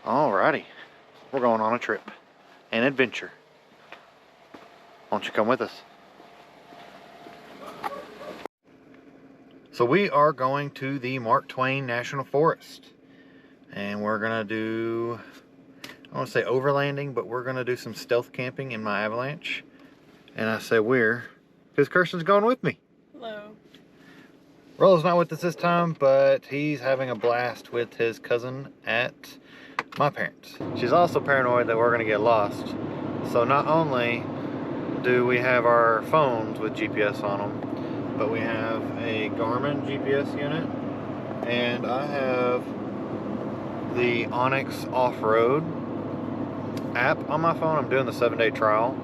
Alrighty, we're going on a trip, an adventure. Won't you come with us? So we are going to the Mark Twain National Forest, and we're gonna do, I don't want to say overlanding, but we're gonna do some stealth camping in my Avalanche. And I say we're because Kirsten's going with me. Hello. Rollo's not with us this time, but he's having a blast with his cousin at my parents. She's also paranoid that we're gonna get lost. So not only do we have our phones with GPS on them, but we have a Garmin GPS unit, and I have the Onyx Off-Road app on my phone. I'm doing the 7-day trial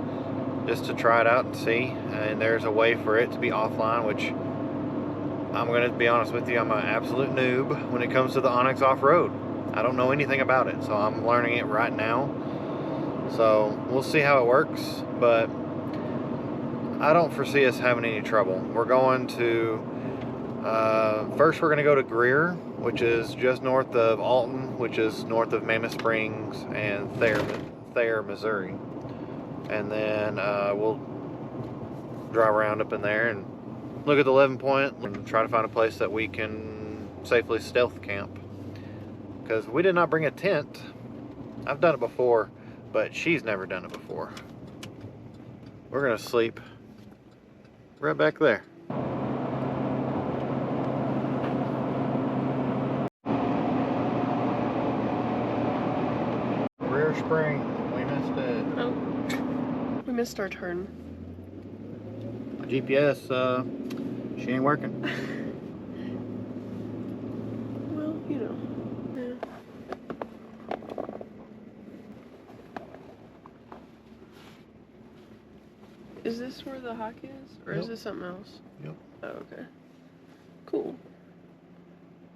just to try it out and see, and there's a way for it to be offline, which I'm going to be honest with you, I'm an absolute noob when it comes to the Onyx Off-Road. I don't know anything about it, so I'm learning it right now. So we'll see how it works, but I don't foresee us having any trouble. We're going to, first we're going to go to Greer, which is just north of Alton, which is north of Mammoth Springs and Thayer, Missouri. And then we'll drive around up in there and look at the 11 point and try to find a place that we can safely stealth camp. Because we did not bring a tent. I've done it before, but she's never done it before. We're gonna sleep right back there. Greer Spring, we missed it. Oh, we missed our turn. My GPS, she ain't working. Well, you know. Yeah. Is this where the hike is? Or Yep. is this something else? Yep. Oh, okay. Cool.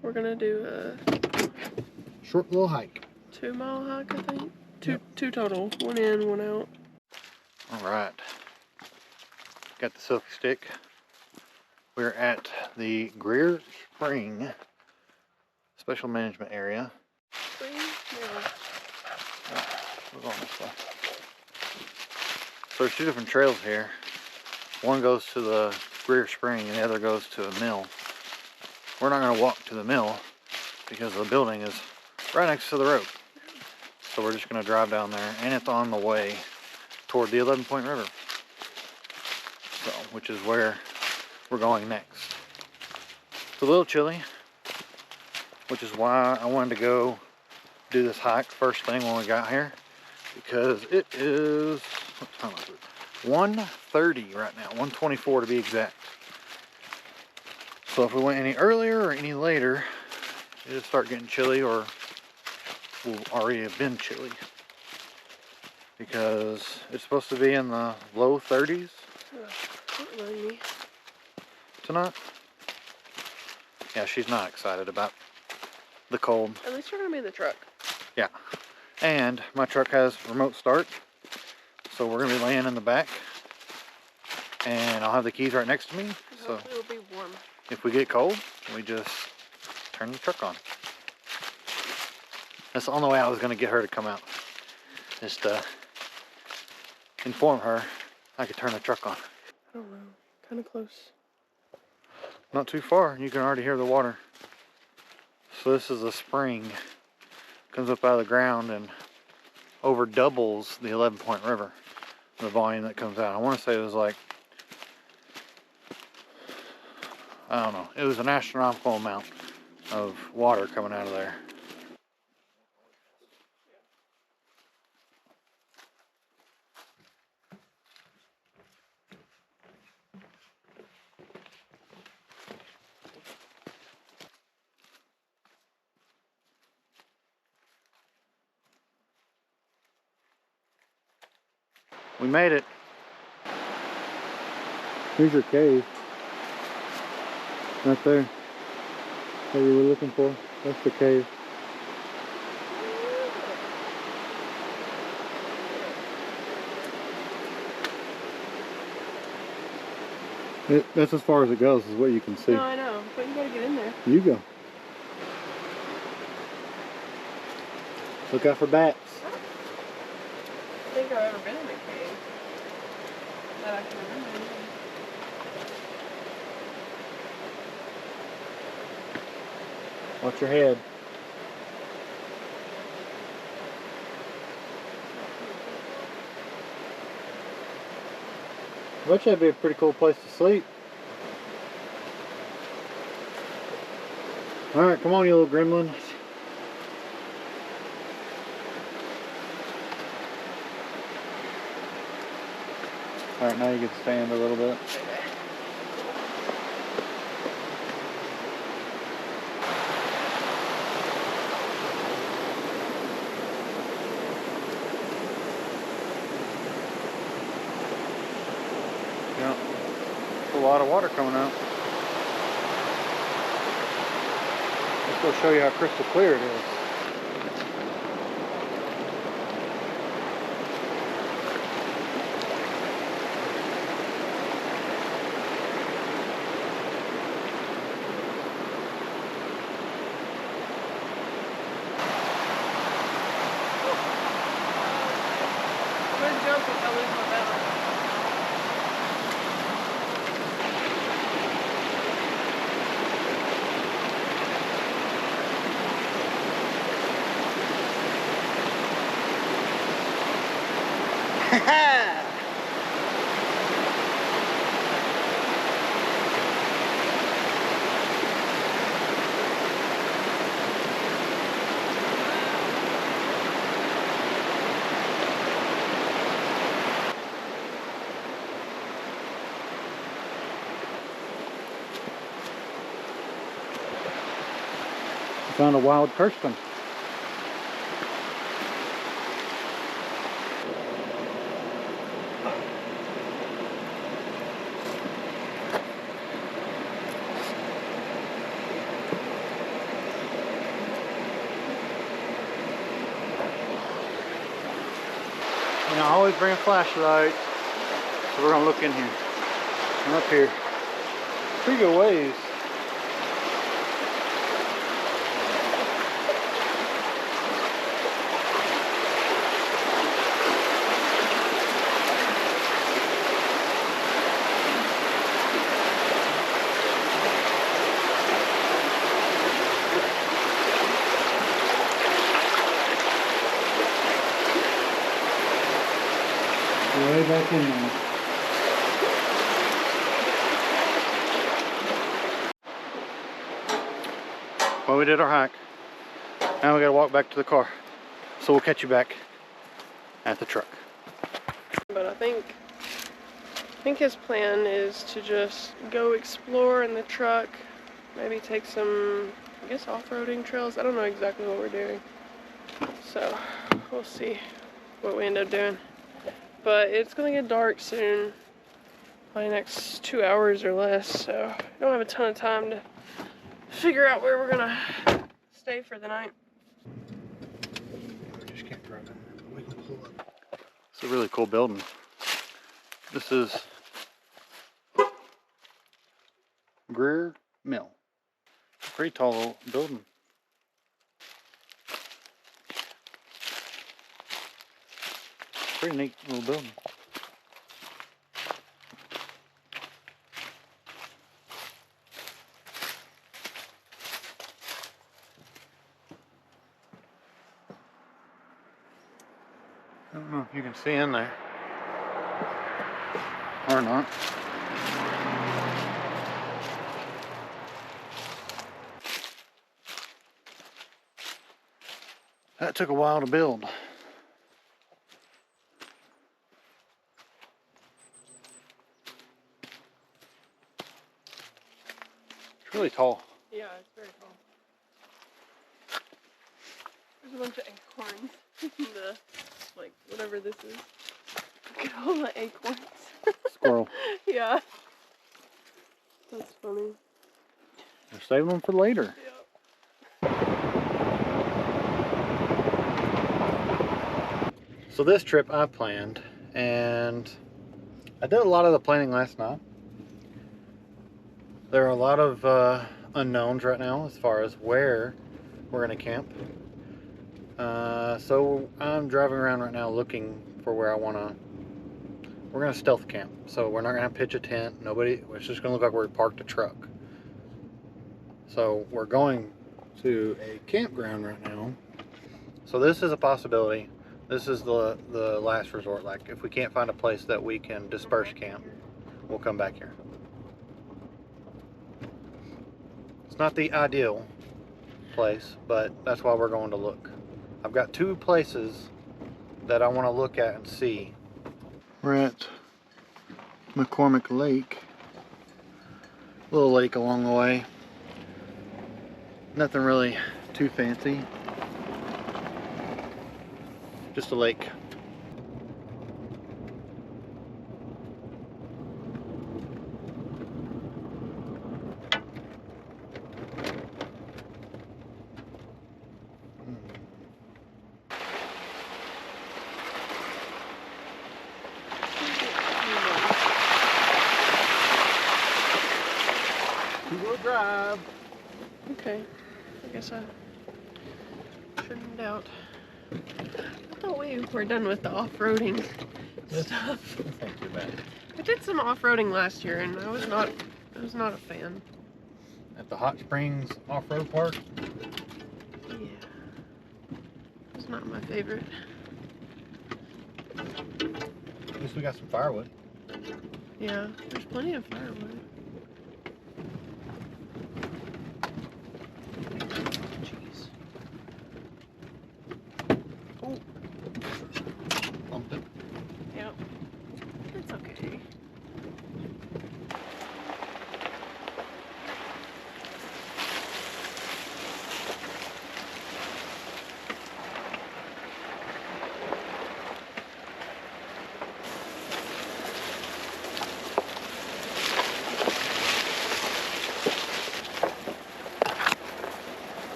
We're gonna do a Short little hike. 2-mile hike, I think. Yep. Two total. One in, one out. Alright. Got the selfie stick. We're at the Greer Spring Special Management Area. Spring? Yeah. We're going this way. So there's two different trails here. One goes to the Greer Spring and the other goes to a mill. We're not going to walk to the mill because the building is right next to the road. So we're just going to drive down there, and it's on the way toward the 11 Point River. So, which is where we're going next. It's a little chilly, which is why I wanted to go do this hike first thing when we got here, because it is, what time is it? 1:30 right now, 1:24 to be exact. So if we went any earlier or any later, it'll start getting chilly, or will already have been chilly, because it's supposed to be in the low 30s Don't mind me. tonight. Yeah, she's not excited about the cold. At least you're gonna be in the truck. Yeah, and my truck has remote start, so we're gonna be laying in the back, and I'll have the keys right next to me. So Hopefully it'll be warm. if we get cold, we just turn the truck on. That's the only way I was gonna get her to come out, just to inform her I could turn the truck on. I don't know. Kind of close. Not too far, you can already hear the water. So this is a spring, comes up out of the ground and over doubles the 11 Point River, the volume that comes out. I want to say it was like, I don't know, it was an astronomical amount of water coming out of there. We made it. Here's your cave. Right there. That you were looking for. That's the cave. That's as far as it goes, is what you can see. No, I know, but you gotta get in there. You go. Look out for bats. I think I've ever been in a cave that I can remember. Watch your head. I bet you that'd be a pretty cool place to sleep. Alright, come on, you little gremlin. Alright, now you can stand a little bit. Yeah, a lot of water coming out. Let's go show you how crystal clear it is. Quit jumping, I'll lose my balance. Found a wild Kirsten. And I always bring a flashlight, so we're gonna look in here. I'm up here. Pretty good ways. Way back in there. Well, we did our hike. Now we gotta walk back to the car. So we'll catch you back at the truck. But I think his plan is to just go explore in the truck, maybe take some, I guess, off-roading trails. I don't know exactly what we're doing. So we'll see what we end up doing. But it's gonna get dark soon, probably next 2 hours or less, so I don't have a ton of time to figure out where we're gonna stay for the night. Just can't drive in there, but we can pull up. It's a really cool building. This is Greer Mill. Pretty tall little building. Pretty neat little building. I don't know if you can see in there or not. That took a while to build. It's really tall. Yeah, it's very tall. There's a bunch of acorns in the, like, whatever this is. Look at all the acorns. Squirrel. Yeah. That's funny. We're saving them for later. Yeah. So this trip I planned, and I did a lot of the planning last night. There are a lot of unknowns right now as far as where we're going to camp. So I'm driving around right now looking for where I want to. We're gonna stealth camp, so we're not gonna pitch a tent. Nobody. It's just gonna look like we parked a truck. So we're going to a campground right now. So this is a possibility. This is the last resort. Like if we can't find a place that we can disperse camp, we'll come back here. It's not the ideal place, but that's why we're going to look. I've got two places that I want to look at and see. We're at McCormick Lake. Little lake along the way. Nothing really too fancy. Just a lake. Two-wheel drive. Okay. I guess I shouldn't doubt. I thought we were done with the off-roading stuff. This ain't too bad. I did some off-roading last year and I was not a fan. At the Hot Springs Off-Road Park. Yeah. It's not my favorite. At least we got some firewood. Yeah, there's plenty of firewood. Jeez. Oh. Bumped it. Yep. It's okay.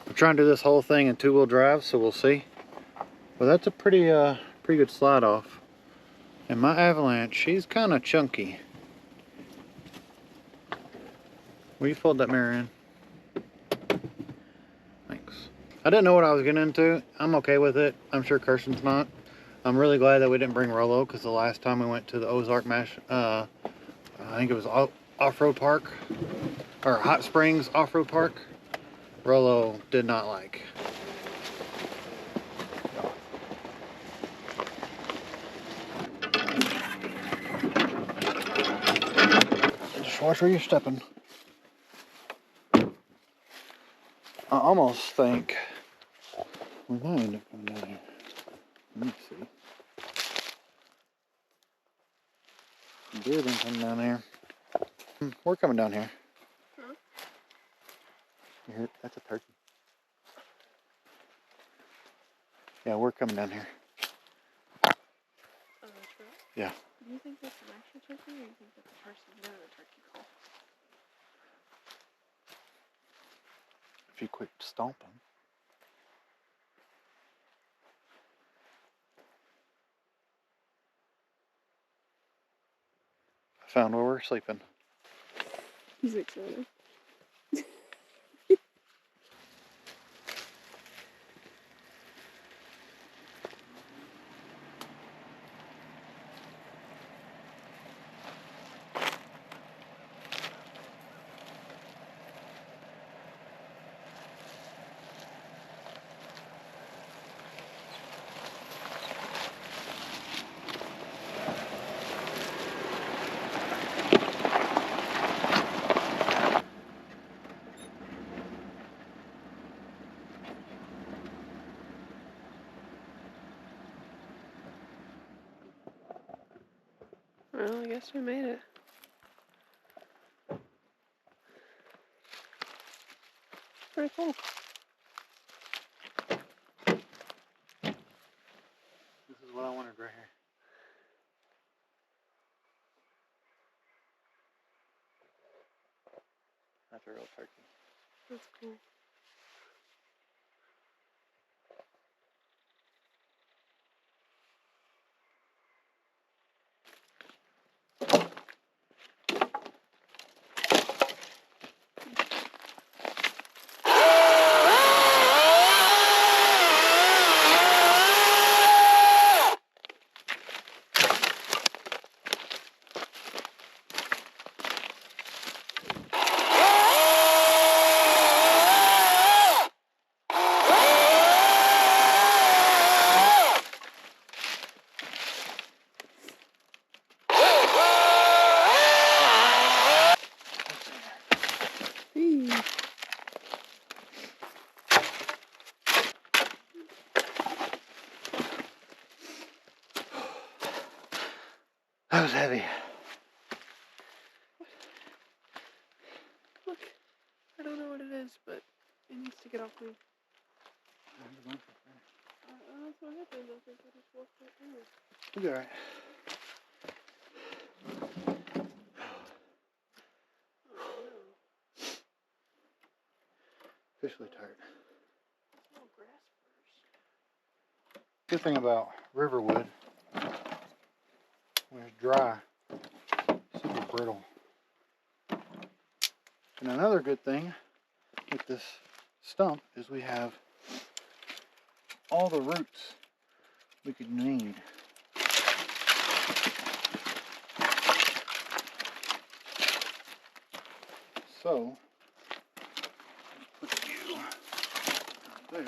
We're trying to do this whole thing in two-wheel drive, so we'll see. Well, that's a pretty good slide off. And my Avalanche, she's kind of chunky. Will you fold that mirror in? Thanks. I didn't know what I was getting into. I'm okay with it. I'm sure Kirsten's not. I'm really glad that we didn't bring Rolo, because the last time we went to the Ozark I think it was off-road park, or Hot Springs off-road park, Rolo did not like. Just watch where you're stepping. I almost think we might end up coming down here. Let me see. Deer been coming down here. We're coming down here. Huh? You hear, that's a turkey. Yeah, we're coming down here. Oh, that's right. Yeah. Do you think that's an actual turkey, or do you think that's a person doing a turkey call? If you quit stomping. I found where we're sleeping. He's excited. Well, I guess we made it. Pretty cool. This is what I wanted right here. That's a real turkey. That's cool. Eee. That was heavy. Look, I don't know what it is, but it needs to get off me. That's what happens. I think I just walked right through it. You'll be alright. Officially tired. Little grass burrs. Good thing about river wood, when it's dry, it's super brittle. And another good thing with this stump is we have all the roots we could need. So, let's put you there.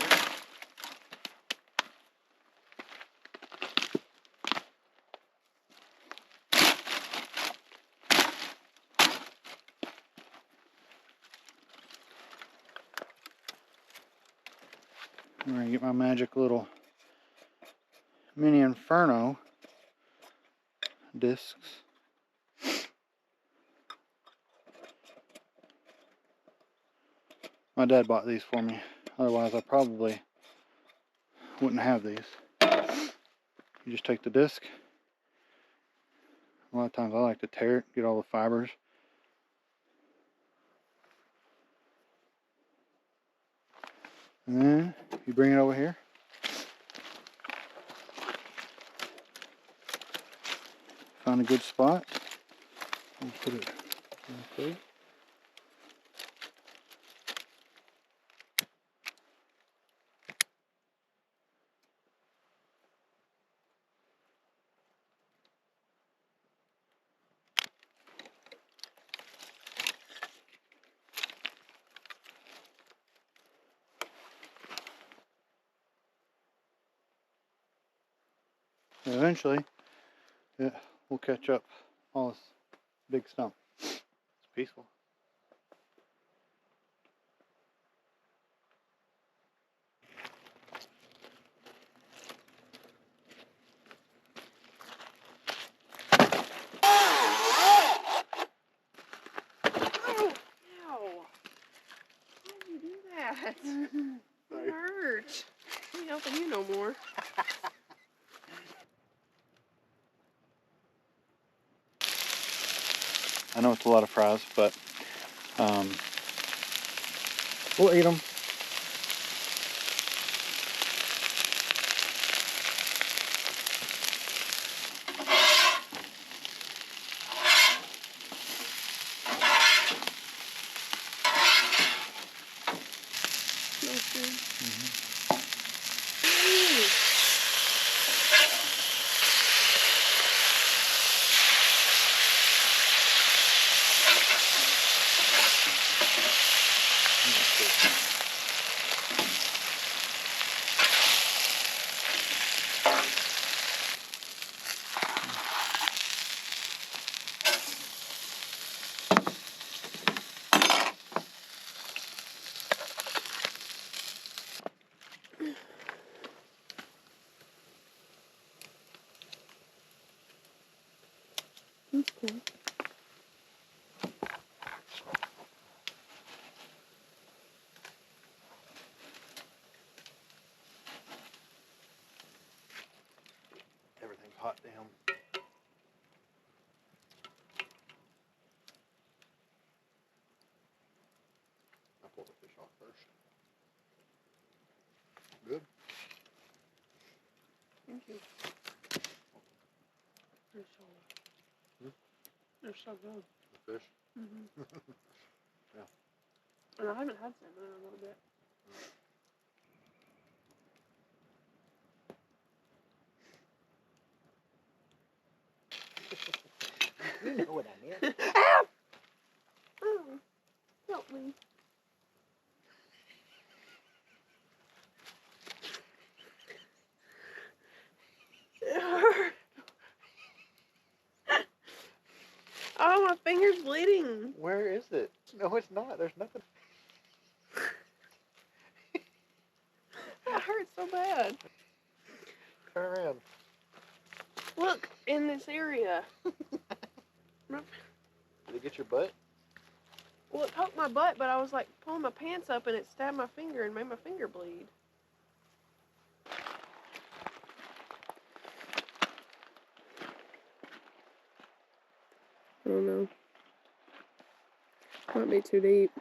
I'm going to get my magic little mini inferno discs. My dad bought these for me, otherwise I probably wouldn't have these. You just take the disc. A lot of times I like to tear it, get all the fibers. And then you bring it over here. Find a good spot. And put it right there. And eventually, it will catch up all this big stump. It's peaceful. Ow! Why did you do that? It hurt. I ain't helping you no more. I know it's a lot of fries, but we'll eat them. Okay. Everything's hot down. I'll pull the fish off first. Good. Thank you. They're so good. The fish? Mm-hmm. Yeah. And I haven't had salmon in a little bit. You know what I meant. Ow! Oh, help me. It hurt. Oh, my finger's bleeding. Where is it? No, it's not. There's nothing. That hurts so bad. Turn around. Look, in this area. Did it get your butt? Well, it poked my butt, but I was like pulling my pants up and it stabbed my finger and made my finger bleed. I don't know. Might be too deep.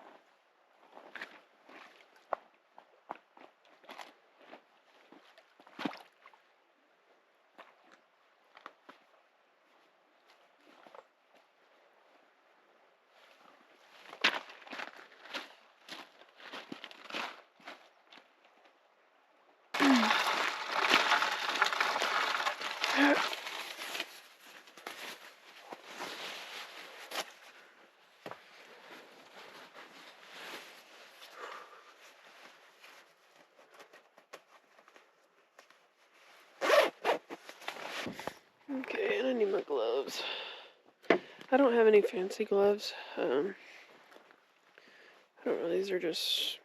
Okay, and I need my gloves. I don't have any fancy gloves. I don't know, these are just,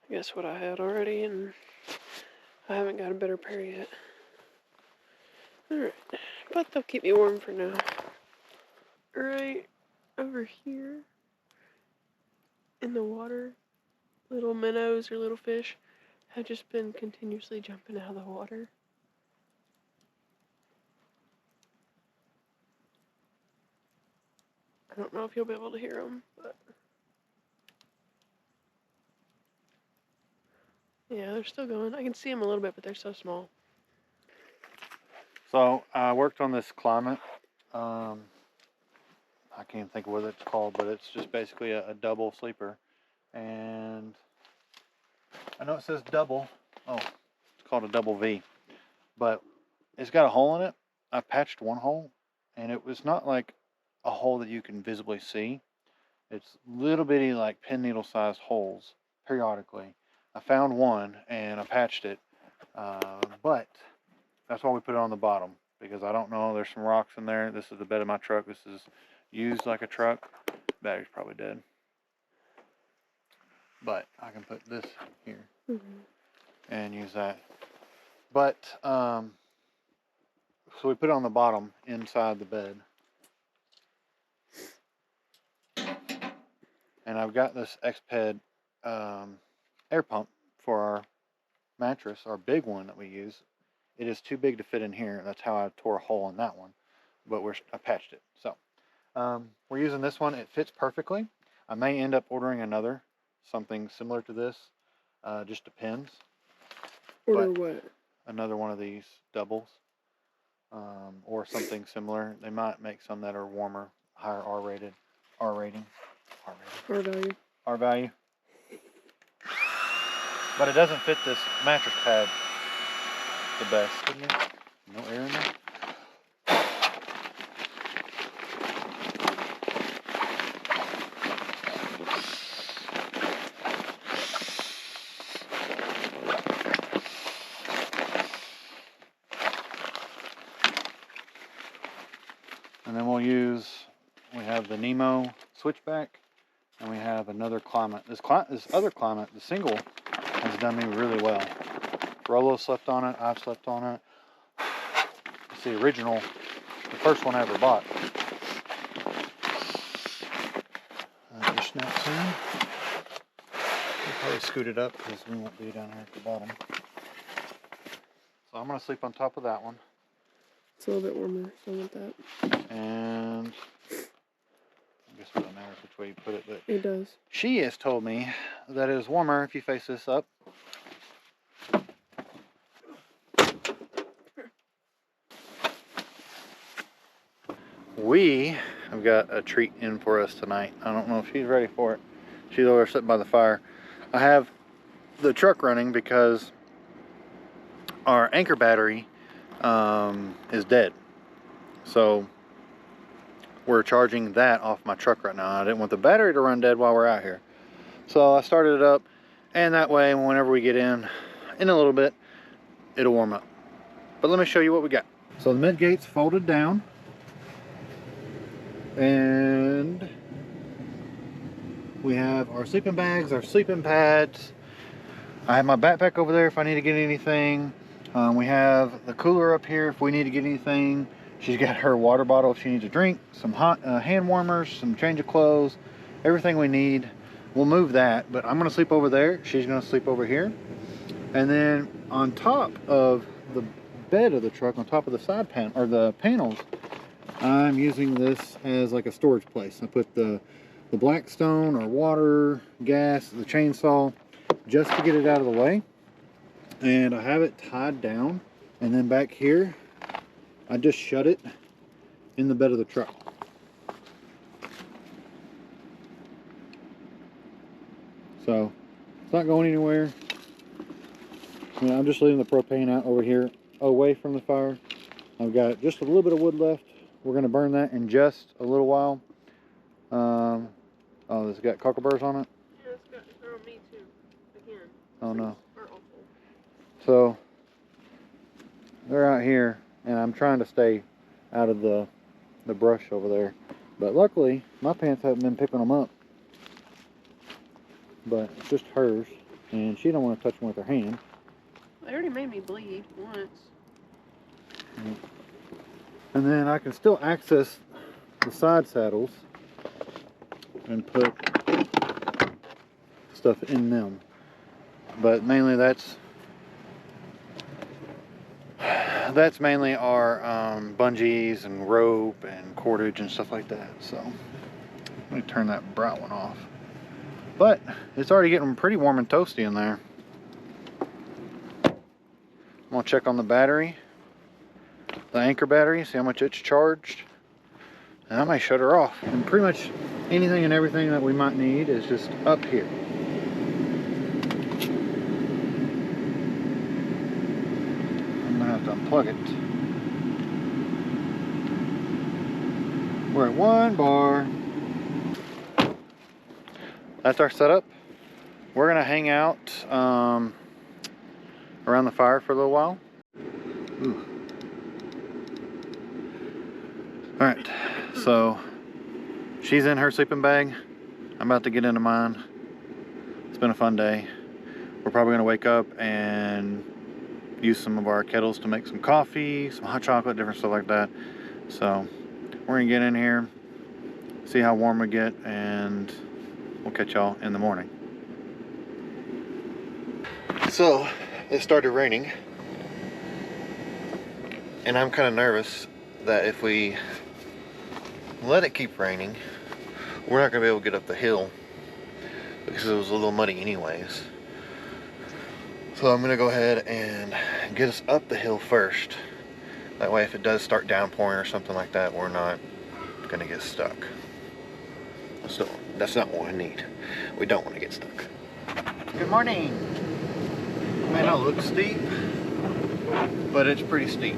I guess, what I had already, and I haven't got a better pair yet. Alright, but they'll keep me warm for now. Right over here in the water, little minnows or little fish have just been continuously jumping out of the water. I don't know if you'll be able to hear them, but yeah, they're still going. I can see them a little bit, but they're so small. So I worked on this climate. I can't think of what it's called, but it's just basically a double sleeper. And I know it says double. Oh, it's called a double V. But it's got a hole in it. I patched one hole, and it was not like a hole that you can visibly see. It's little bitty, like pin needle sized holes periodically. I found one and I patched it, but that's why we put it on the bottom, because I don't know, there's some rocks in there. This is the bed of my truck. This is used like a truck. Battery's probably dead. But I can put this here and use that. But, so we put it on the bottom inside the bed. And I've got this Xped air pump for our mattress, our big one that we use. It is too big to fit in here. That's how I tore a hole in that one. But I patched it. So we're using this one. It fits perfectly. I may end up ordering another, something similar to this. Just depends. Order what? Another one of these doubles, or something similar. They might make some that are warmer, higher R rating. R value. R value. But it doesn't fit this mattress pad the best. No air in there. And then we have the Nemo switchback, and we have another climate. This other climate, the single, has done me really well. Rolo slept on it, I've slept on it. It's the original, the first one I ever bought. Dish nut soon. We'll probably scoot it up because we won't be down here at the bottom. So I'm going to sleep on top of that one. It's a little bit warmer, so I want that. And I guess it doesn't matter which way you put it, but it does. She has told me that it is warmer if you face this up. We have got a treat in for us tonight. I don't know if she's ready for it. She's over there sitting by the fire. I have the truck running because our anchor battery is dead. So we're charging that off my truck right now. I didn't want the battery to run dead while we're out here. So I started it up, and that way whenever we get in a little bit, it'll warm up. But let me show you what we got. So the mid gate's folded down, and We have our sleeping bags, our sleeping pads. I have my backpack over there if I need to get anything. We have the cooler up here if we need to get anything. She's got her water bottle if she needs a drink, some hot hand warmers, some change of clothes, everything we need. We'll move that, but I'm gonna sleep over there. She's gonna sleep over here. And then on top of the bed of the truck, on top of the side panel, or the panels, I'm using this as like a storage place. I put the Blackstone or water, gas, the chainsaw, just to get it out of the way. And I have it tied down. And then back here, I just shut it in the bed of the truck. So it's not going anywhere. I'm just leaving the propane out over here away from the fire. I've got just a little bit of wood left. We're going to burn that in just a little while. Oh, this got cockleburrs on it? Yeah, they're on me too. Again. Oh no. Are awful. So they're out here, and I'm trying to stay out of the brush over there. But luckily, my pants haven't been picking them up. But it's just hers, and she don't want to touch them with her hand. They already made me bleed once. And then I can still access the side saddles and put stuff in them. But mainly that's mainly our bungees and rope and cordage and stuff like that. So let me turn that bright one off. But it's already getting pretty warm and toasty in there. I'm gonna check on the battery, the anchor battery, see how much it's charged. And I might shut her off. And pretty much anything and everything that we might need is just up here. I'm gonna have to unplug it. We're at 1 bar. That's our setup. We're gonna hang out around the fire for a little while. Ooh. All right, so she's in her sleeping bag. I'm about to get into mine. It's been a fun day. We're probably gonna wake up and use some of our kettles to make some coffee, some hot chocolate, different stuff like that. So we're gonna get in here, see how warm we get, and we'll catch y'all in the morning. So it started raining, and I'm kind of nervous that if we let it keep raining, we're not gonna be able to get up the hill because it was a little muddy anyways. So I'm gonna go ahead and get us up the hill first. That way if it does start downpouring or something like that, we're not gonna get stuck. So that's not what we need. We don't want to get stuck. Good morning. It may not look steep, but it's pretty steep.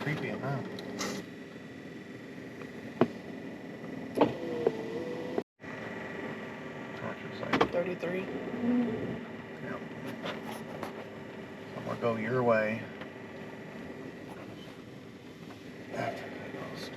Creepy enough. How much is that? 33. Yep. So I'm gonna go your way. After that, I'll stay.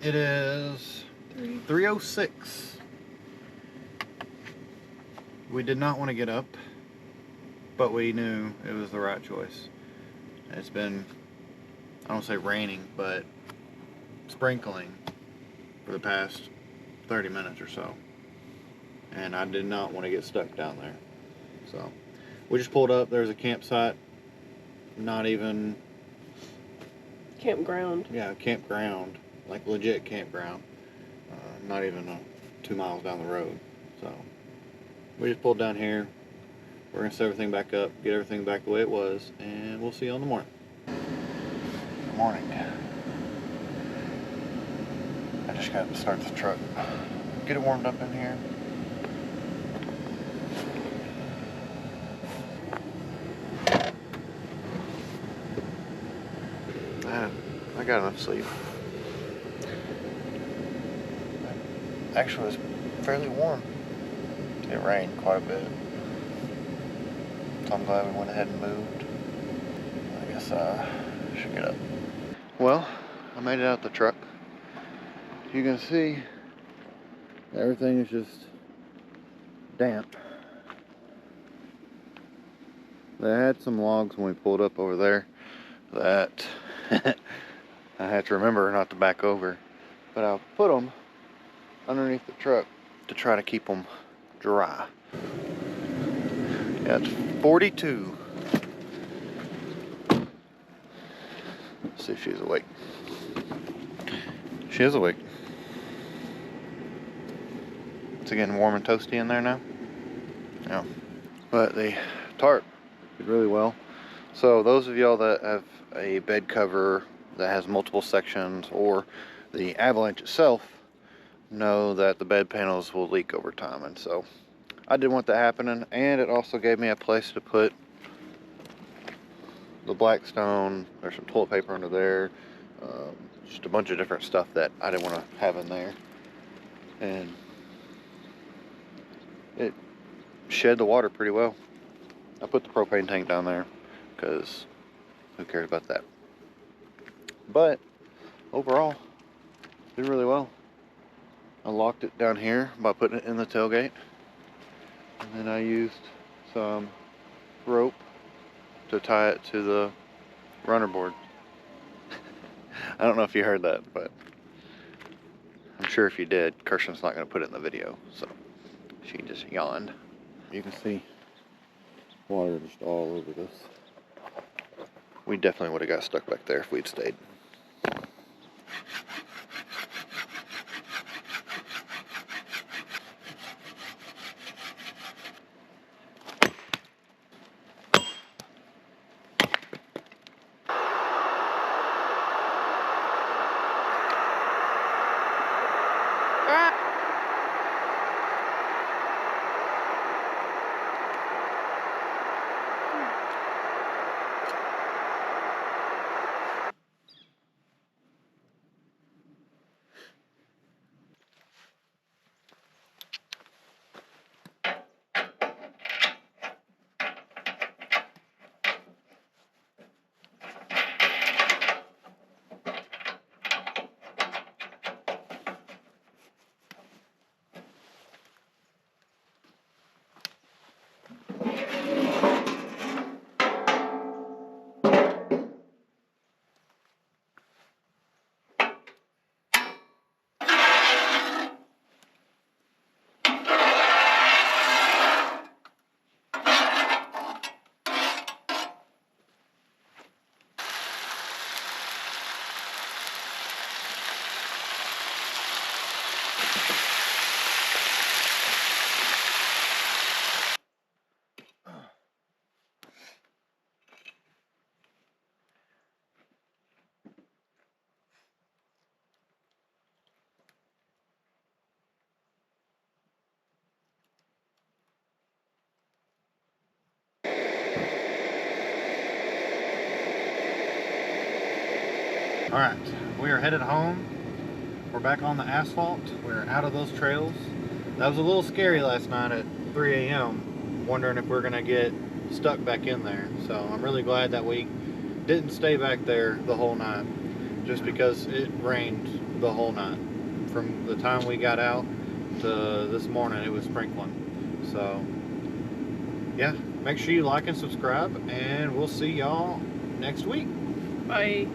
It is 3:06. We did not want to get up, but we knew it was the right choice. It's been, I don't say raining, but sprinkling for the past 30 minutes or so. And I did not want to get stuck down there. So we just pulled up. There's a campsite, not even Campground. Yeah, campground, like legit campground. Not even 2 miles down the road. So we just pulled down here. We're gonna set everything back up, get everything back the way it was, and we'll see you in the morning. Good morning. I just got to start the truck, get it warmed up in here. I got enough sleep. Actually, it's fairly warm. It rained quite a bit. So I'm glad we went ahead and moved. I guess I should get up. Well, I made it out the truck. You can see everything is just damp. They had some logs when we pulled up over there that I had to remember not to back over, but I'll put them underneath the truck to try to keep them dry. Yeah, it's 42. Let's see if she's awake. She is awake. It's getting warm and toasty in there now. Yeah. But the tarp did really well. So those of y'all that have a bed cover that has multiple sections, or the avalanche itself, know that the bed panels will leak over time. And so I didn't want that happening, and it also gave me a place to put the Blackstone. There's some toilet paper under there, just a bunch of different stuff that I didn't want to have in there. And it shed the water pretty well. I put the propane tank down there because who cares about that? But overall, did really well. I locked it down here by putting it in the tailgate, and then I used some rope to tie it to the runner board. I don't know if you heard that, but I'm sure if you did, Kirsten's not going to put it in the video, so she just yawned. You can see water just all over this. We definitely would have got stuck back there if we'd stayed. Alright, we are headed home. We're back on the asphalt. We're out of those trails. That was a little scary last night at 3 a.m. wondering if we're going to get stuck back in there. So I'm really glad that we didn't stay back there the whole night, just because it rained the whole night. From the time we got out to this morning, it was sprinkling. So, yeah, make sure you like and subscribe, and we'll see y'all next week. Bye.